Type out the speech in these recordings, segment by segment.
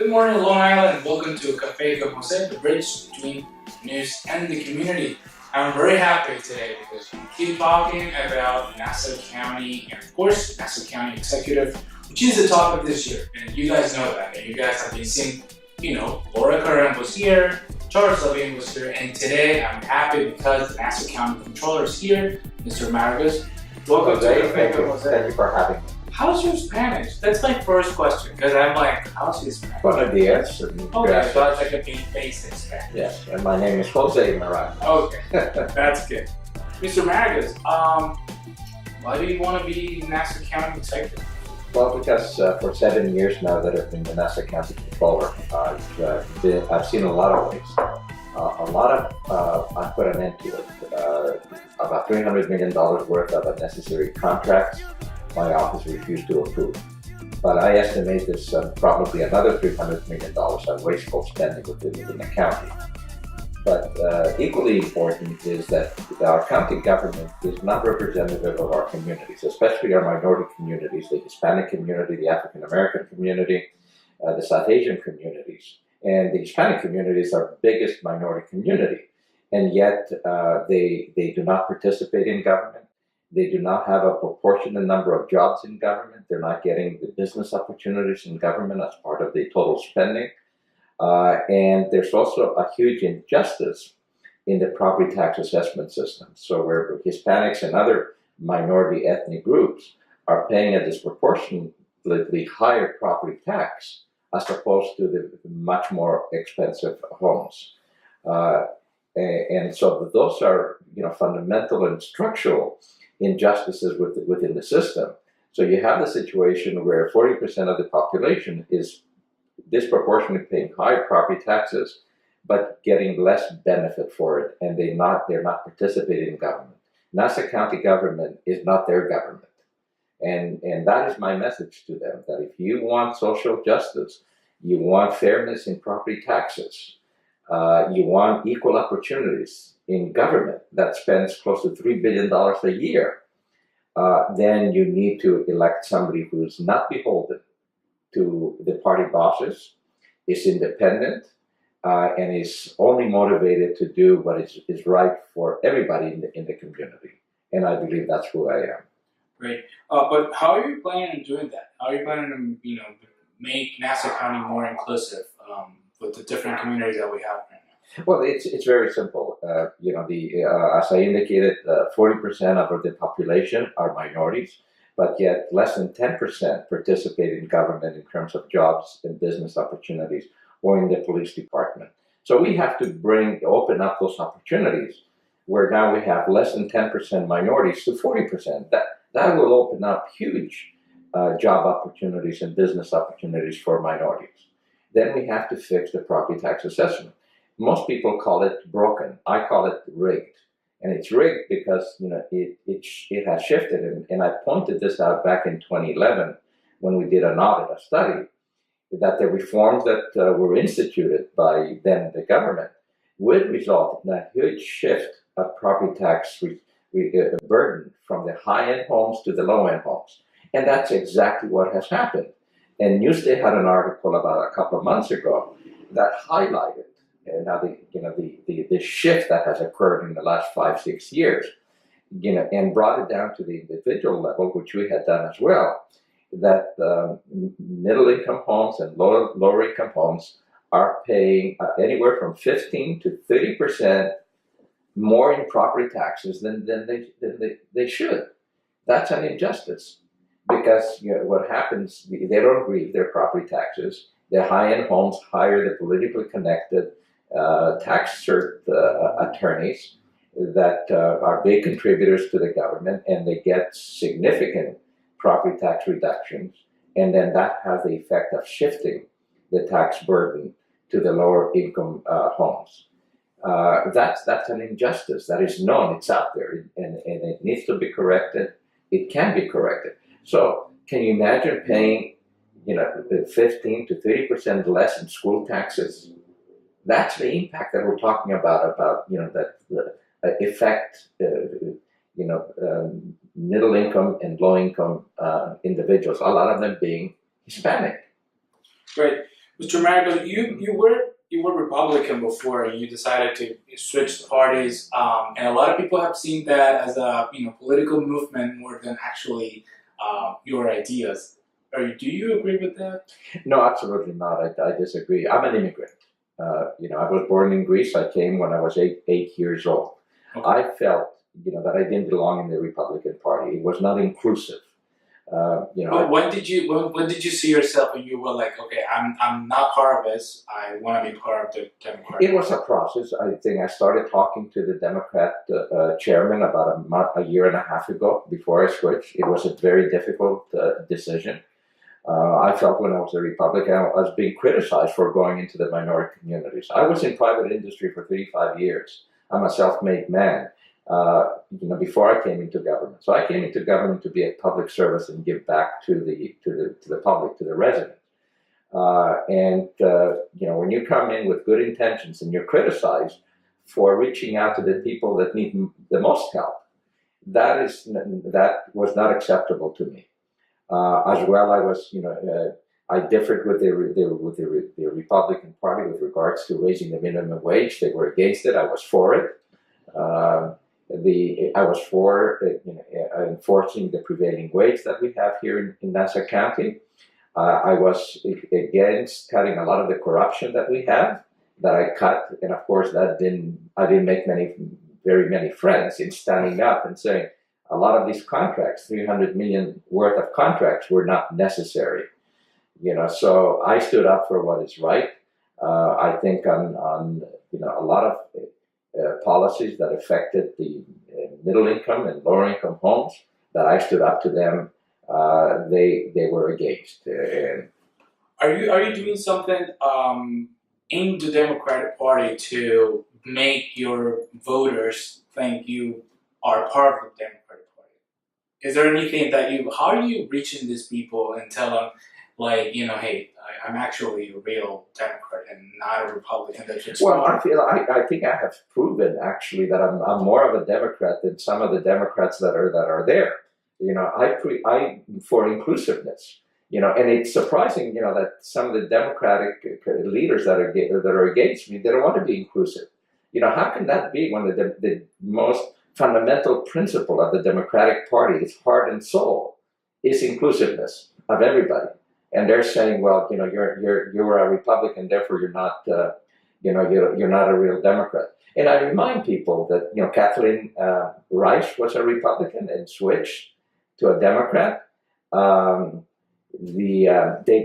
Good morning, Long Island, and welcome to Café with José, the bridge between news and the community. I'm very happy today because we keep talking about Nassau County and, of course, Nassau County Executive, which is the topic this year. And you guys know that. And you guys have been seeing, Laura Curran was here, Charles Levine was here, and today I'm happy because the Nassau County Comptroller is here, Mr. Maragos. Welcome to Café with José. Thank you for having me. How's your Spanish? That's my first question, because I'm like, how's your Spanish? Buenos dias. Okay, so it's like a basic Spanish. Yes, and my name is José Maragos. Okay, that's good. Mr. Maragos, why do you want to be Nassau County Executive? Well, because for 7 years now that I've been the Nassau County Comptroller, I've seen a lot of things. I put an end to it. About $300 million worth of unnecessary contracts, my office refused to approve. But I estimate there's probably another $300 million of wasteful spending within the county. But equally important is that our county government is not representative of our communities, especially our minority communities, the Hispanic community, the African American community, the South Asian communities. And the Hispanic community is our biggest minority community. And yet they do not participate in government. They do not have a proportionate number of jobs in government. They're not getting the business opportunities in government as part of the total spending. And there's also a huge injustice in the property tax assessment system. So where Hispanics and other minority ethnic groups are paying a disproportionately higher property tax as opposed to the much more expensive homes. And so those are fundamental and structural injustices within the system. So you have the situation where 40% of the population is disproportionately paying higher property taxes, but getting less benefit for it, and they're not participating in government. Nassau County government is not their government. And that is my message to them, that if you want social justice, you want fairness in property taxes, you want equal opportunities in government that spends close to $3 billion a year, then you need to elect somebody who's not beholden to the party bosses, is independent, and is only motivated to do what is right for everybody in the community. And I believe that's who I am. Great. But how are you planning on doing that? How are you planning to, make Nassau County more inclusive with the different communities that we have right now? Well, it's very simple. As I indicated, 40% of the population are minorities, but yet less than 10% participate in government in terms of jobs and business opportunities or in the police department. So we have to open up those opportunities where now we have less than 10% minorities to 40%. That will open up huge job opportunities and business opportunities for minorities. Then we have to fix the property tax assessment. Most people call it broken. I call it rigged. And it's rigged because it has shifted. And I pointed this out back in 2011 when we did an audit, a study, that the reforms that were instituted by then the government would result in a huge shift of property tax burden from the high-end homes to the low-end homes. And that's exactly what has happened. And Newsday had an article about a couple of months ago that highlighted the shift that has occurred in the last 5-6 years, and brought it down to the individual level, which we had done as well, that middle-income homes and lower-income homes are paying anywhere from 15 to 30% more in property taxes than they should. That's an injustice, because what happens, they don't grieve their property taxes. The high-end homes hire the politically connected tax cert attorneys that are big contributors to the government, and they get significant property tax reductions, and then that has the effect of shifting the tax burden to the lower income homes. That's an injustice that is known, it's out there, and it needs to be corrected. It can be corrected. So can you imagine paying 15 to 30% less in school taxes? That's the impact that we're talking about that the effect, middle income and low income individuals, a lot of them being Hispanic. Great. Mr. Maragos, you were Republican before, and you decided to switch parties. And a lot of people have seen that as a political movement more than actually your ideas. Do you agree with that? No, absolutely not. I disagree. I'm an immigrant. I was born in Greece. I came when I was eight years old. Okay. I felt, that I didn't belong in the Republican Party. It was not inclusive. But when did you see yourself and you were like, okay, I'm not part of this. I want to be part of the Democratic. It was a process. I think I started talking to the Democrat chairman about a year and a half ago before I switched. It was a very difficult decision. I felt when I was a Republican, I was being criticized for going into the minority communities. I was in private industry for 35 years. I'm a self-made man. Before I came into government. So I came into government to be a public service and give back to the public, to the residents. When you come in with good intentions and you're criticized for reaching out to the people that need the most help, that was not acceptable to me. As well, I differed with the Republican Party with regards to raising the minimum wage. They were against it. I was for it. I was for enforcing the prevailing wage that we have here in Nassau County. I was against cutting a lot of the corruption that we have, that I cut, and of course I didn't make very many friends in standing up and saying a lot of these contracts, 300 million worth of contracts, were not necessary. So I stood up for what is right. I think on a lot of policies that affected the middle income and lower income homes, that I stood up to them, they were against. Are you doing something in the Democratic Party to make your voters think you are part of the Democratic Party? Is there anything how are you reaching these people and tell them, like, hey, I'm actually a real Democrat and not a Republican? Well, I think I have proven actually that I'm more of a Democrat than some of the Democrats that are there. I'm for inclusiveness. And it's surprising, that some of the Democratic leaders that are against me, they don't want to be inclusive. How can that be when the most fundamental principle of the Democratic Party, its heart and soul, is inclusiveness of everybody? And they're saying, well, you're a Republican, therefore you're not, you're not a real Democrat. And I remind people that, Kathleen Rice was a Republican and switched to a Democrat. Dave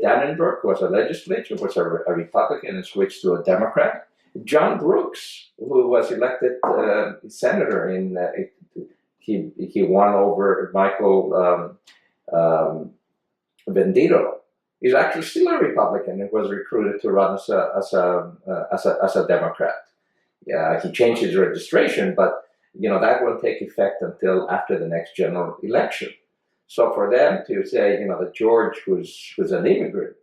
Dannenberg was a legislator, was a Republican and switched to a Democrat. John Brooks, who was elected senator he won over Michael Vendito. He's actually still a Republican and was recruited to run as a Democrat. Yeah, he changed his registration, but that won't take effect until after the next general election. So for them to say, that George, who's an immigrant,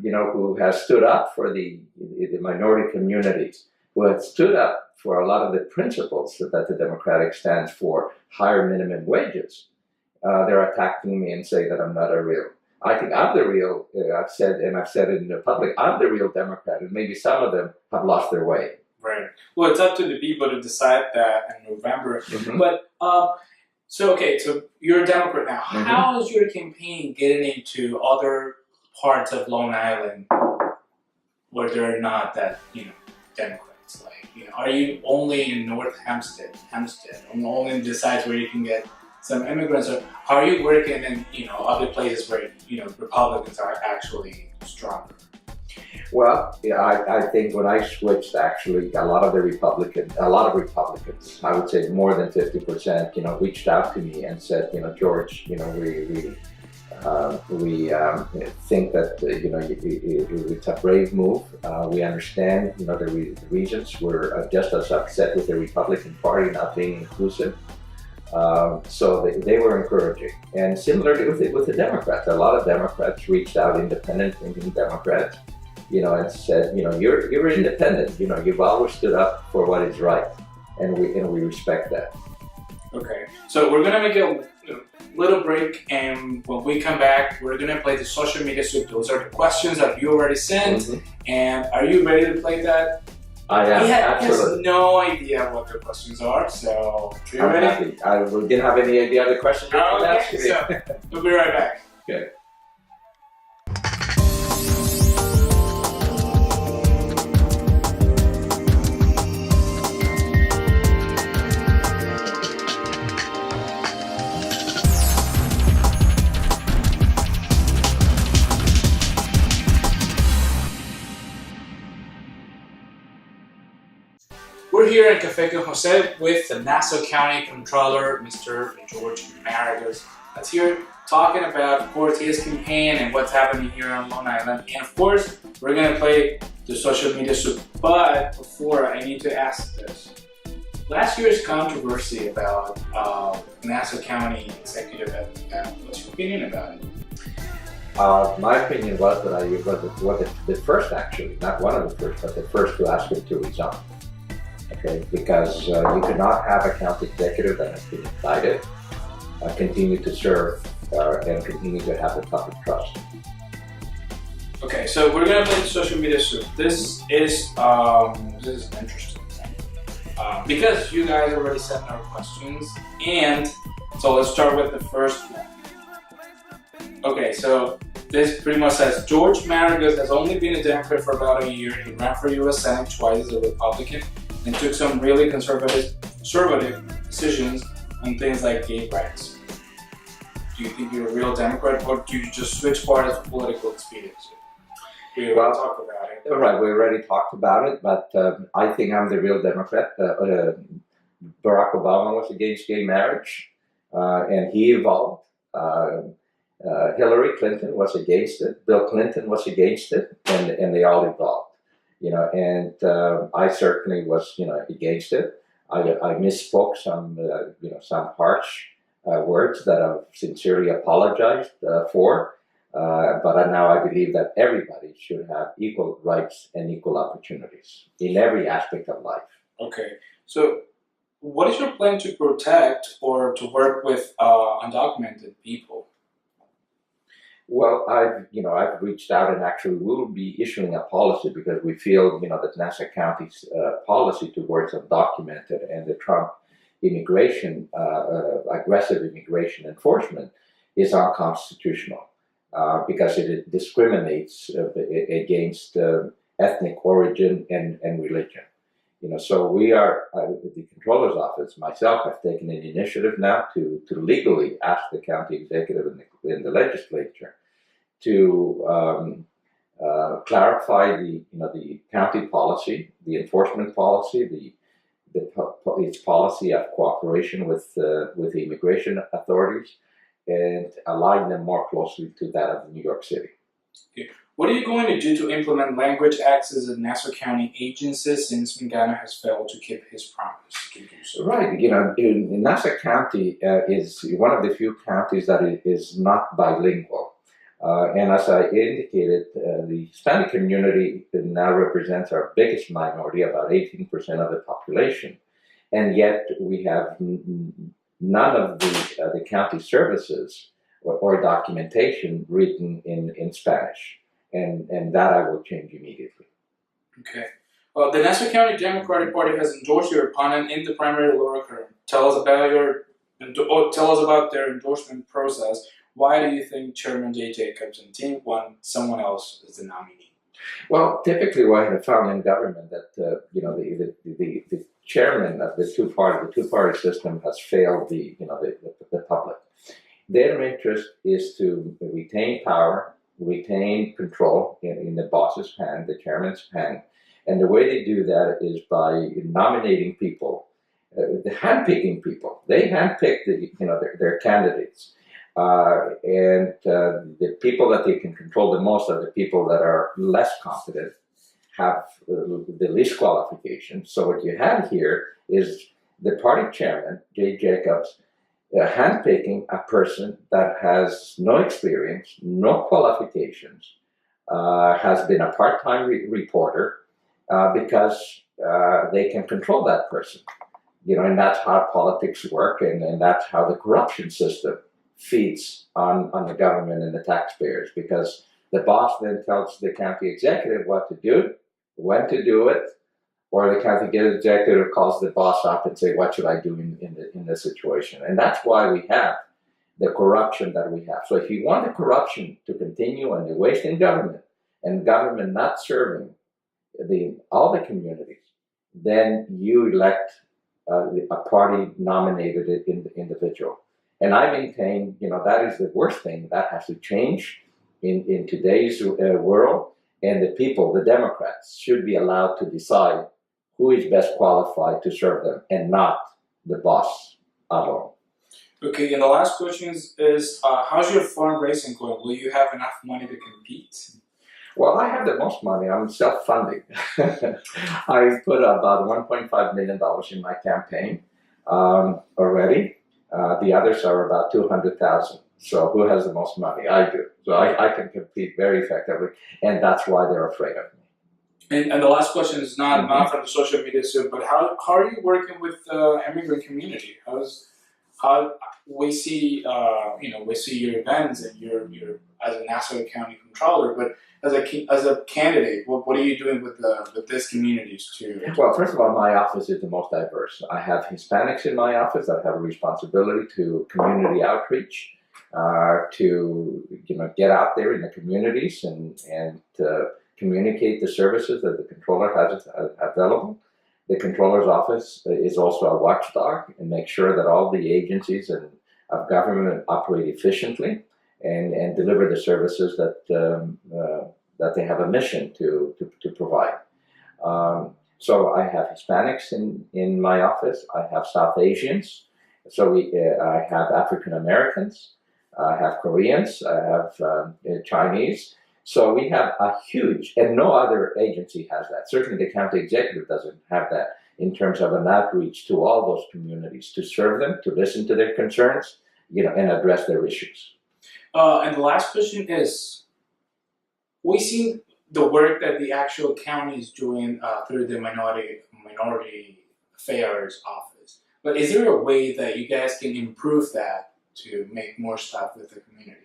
who has stood up for the minority communities, who has stood up for a lot of the principles that the Democratic stands for, higher minimum wages, they're attacking me and say that I'm not a real. I think I'm the real, I've said it in the public, I'm the real Democrat, and maybe some of them have lost their way. Right. Well, it's up to the people to decide that in November. Mm-hmm. But, so you're a Democrat now. Mm-hmm. How is your campaign getting into other parts of Long Island where they're not that, Democrats? Like, are you only in North Hempstead, only in the sites where you can get some immigrants, or how are you working in other places where Republicans are actually stronger? Well, I think when I switched, actually, a lot of Republicans, I would say more than 50%, reached out to me and said, George, we think that it's a brave move. We understand, the reasons. We're just as upset with the Republican Party not being inclusive. So they were encouraging. And similarly with the Democrats, a lot of Democrats reached out, independent thinking Democrats, and said, you're independent, you've always stood up for what is right, and we respect that. Okay, so we're gonna make a little break, and when we come back, we're gonna play the social media soup. Those are the questions that you already sent, and are you ready to play that? I am, He absolutely. has no idea what the questions are, so are you I'm ready? happy. We didn't have any idea of the question. Okay, so we'll be right back. Okay. We're here in Café con José with the Nassau County Comptroller, Mr. George Maragos. That's here talking about, of course, his campaign and what's happening here on Long Island. And of course, we're going to play the social media soup. But before, I need to ask this. Last year's controversy about Nassau County Executive, what's your opinion about it? My opinion was that I was the first, actually, not one of the first, but the first to ask him to resign. Okay, because you could not have a county executive that has been indicted, continue to serve, and continue to have the public trust. Okay, so we're gonna play the social media soup. This is an interesting thing because you guys already sent our questions, and so let's start with the first one. Okay, so this pretty much says George Maragos has only been a Democrat for about a year. He ran for U.S. Senate twice as a Republican and took some really conservative decisions on things like gay rights. Do you think you're a real Democrat, or do you just switch parties for political expediency? We already talked about it. Right, we already talked about it, but I think I'm the real Democrat. Barack Obama was against gay marriage, and he evolved. Hillary Clinton was against it. Bill Clinton was against it, and they all evolved. And I certainly was, against it. I misspoke some, some harsh words that I've sincerely apologized for. But now I believe that everybody should have equal rights and equal opportunities in every aspect of life. Okay, so what is your plan to protect or to work with undocumented people? Well, I've reached out, and actually we'll be issuing a policy because we feel, that Nassau County's policy towards undocumented and the Trump immigration, aggressive immigration enforcement is unconstitutional because it discriminates against ethnic origin and religion. So we are, the Comptroller's Office, myself, have taken an initiative now to legally ask the county executive in the legislature to clarify the county policy, the enforcement policy, its policy of cooperation with the immigration authorities, and align them more closely to that of New York City. Okay. What are you going to do to implement language access at Nassau County agencies since Mangano has failed to keep his promise to do so? Right. Nassau County is one of the few counties that is not bilingual. And as I indicated, the Hispanic community now represents our biggest minority, about 18% of the population. And yet we have none of the county services or documentation written in Spanish. And that I will change immediately. Okay. Well, the Nassau County Democratic Party has endorsed your opponent in the primary lower court. Tell us about their endorsement process. Why do you think Chairman Jay Jacobs and team want someone else as the nominee? Well, typically, what I have found in government that the chairman of the two-party system has failed the public. Their interest is to retain power, retain control in the boss's hand, the chairman's hand, and the way they do that is by nominating people, handpicking people. They handpick their candidates, and the people that they can control the most are the people that are less competent, have the least qualifications. So what you have here is the party chairman, Jay Jacobs, handpicking a person that has no experience, no qualifications, has been a part-time reporter because they can control that person. And that's how politics work, and that's how the corruption system feeds on the government and the taxpayers, because the boss then tells the county executive what to do, when to do it, or the county executive calls the boss up and say, what should I do in this situation? And that's why we have the corruption that we have. So if you want the corruption to continue and the waste in government, and government not serving all the communities, then you elect a party nominated individual. And I maintain, that is the worst thing. That has to change in today's world. And the people, the Democrats, should be allowed to decide who is best qualified to serve them, and not the boss alone. Okay, and the last question is how's your fundraising going? Will you have enough money to compete? Well, I have the most money. I'm self-funding. I put about $1.5 million in my campaign already. The others are about $200,000. So who has the most money? I do. So I can compete very effectively, and that's why they're afraid of me. And the last question is not from the social media soon, but how are you working with the immigrant community? How we see we see your events, and you're as a Nassau County Comptroller, but as a candidate, what are you doing with this communities too? Well, first of all, my office is the most diverse. I have Hispanics in my office that have a responsibility to community outreach, to get out there in the communities and communicate the services that the Comptroller has available. The Comptroller's office is also a watchdog and make sure that all the agencies of government operate efficiently and deliver the services that they have a mission to provide. So I have Hispanics in my office. I have South Asians. So I have African Americans. I have Koreans. I have Chinese. So we have a huge, and no other agency has that. Certainly the county executive doesn't have that in terms of an outreach to all those communities, to serve them, to listen to their concerns, and address their issues. And the last question is, we see the work that the actual county is doing through the minority affairs office. But is there a way that you guys can improve that to make more stuff with the community?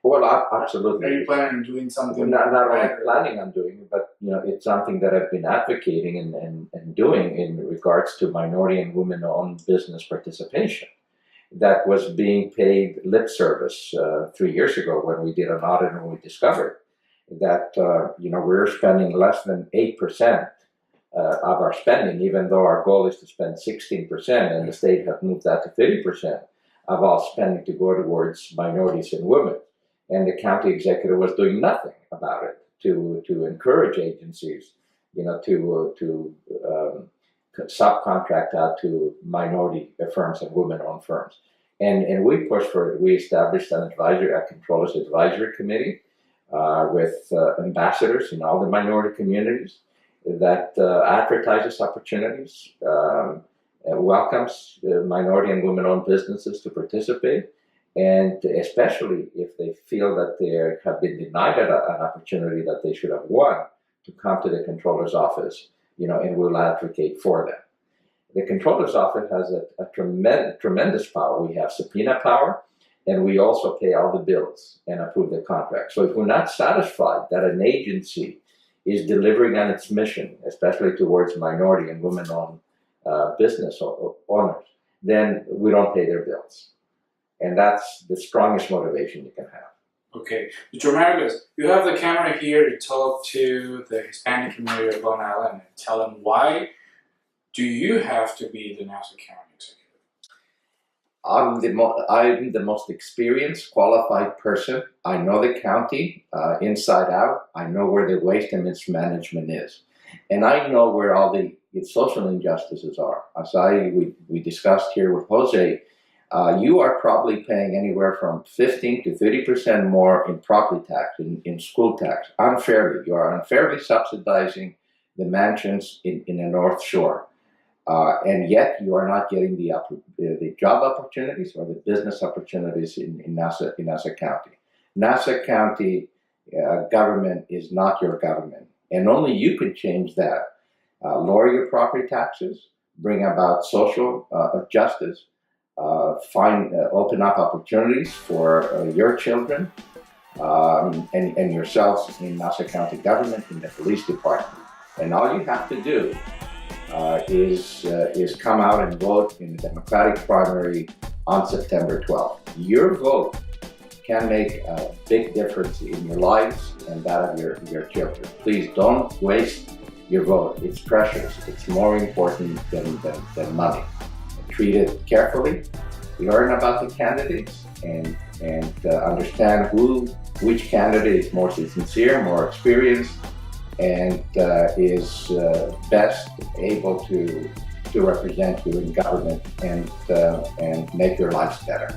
Well, absolutely. Are you planning on doing something? Not only planning on doing it, but it's something that I've been advocating and doing in regards to minority and women-owned business participation. That was being paid lip service 3 years ago when we did an audit, and we discovered that we're spending less than 8% of our spending, even though our goal is to spend 16%, and the state have moved that to 30% of all spending to go towards minorities and women. And the county executive was doing nothing about it to encourage agencies, to subcontract out to minority firms and women-owned firms. And we pushed for it. We established a Comptroller's Advisory Committee with ambassadors in all the minority communities that advertises opportunities, welcomes minority and women-owned businesses to participate. And especially if they feel that they have been denied an opportunity that they should have won, to come to the Comptroller's office, and we'll advocate for them. The Comptroller's office has a tremendous power. We have subpoena power, and we also pay all the bills and approve the contract. So if we're not satisfied that an agency is delivering on its mission, especially towards minority and women-owned business owners, then we don't pay their bills. And that's the strongest motivation you can have. Okay. Mr. Maragos, you have the camera here to talk to the Hispanic community of Long Island and tell them, why do you have to be the Nassau County Executive? I'm the most experienced, qualified person. I know the county inside out. I know where the waste and mismanagement is. And I know where all the social injustices are. As we discussed here with Jose, you are probably paying anywhere from 15 to 30% more in property tax, in school tax, unfairly. You are unfairly subsidizing the mansions in the North Shore. And yet you are not getting the job opportunities or the business opportunities in Nassau County. Nassau County government is not your government. And only you can change that. Lower your property taxes, bring about social justice, open up opportunities for your children and yourselves in Nassau County government, in the police department. And all you have to do is come out and vote in the Democratic primary on September 12th. Your vote can make a big difference in your lives and that of your children. Please don't waste your vote. It's precious. It's more important than money. Treat it carefully. Learn about the candidates and understand which candidate is more sincere, more experienced, and is best able to represent you in government and make your lives better.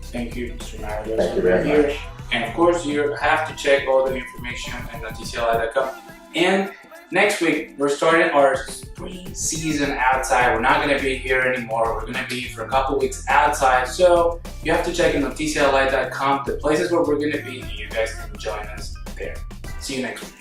Thank you, Mr. Maragos. Thank you very much. And of course, you have to check all the information at noticiali.com. And next week, we're starting our spring season outside. We're not going to be here anymore. We're going to be for a couple weeks outside. So you have to check in noticiali.com, the places where we're going to be, and you guys can join us there. See you next week.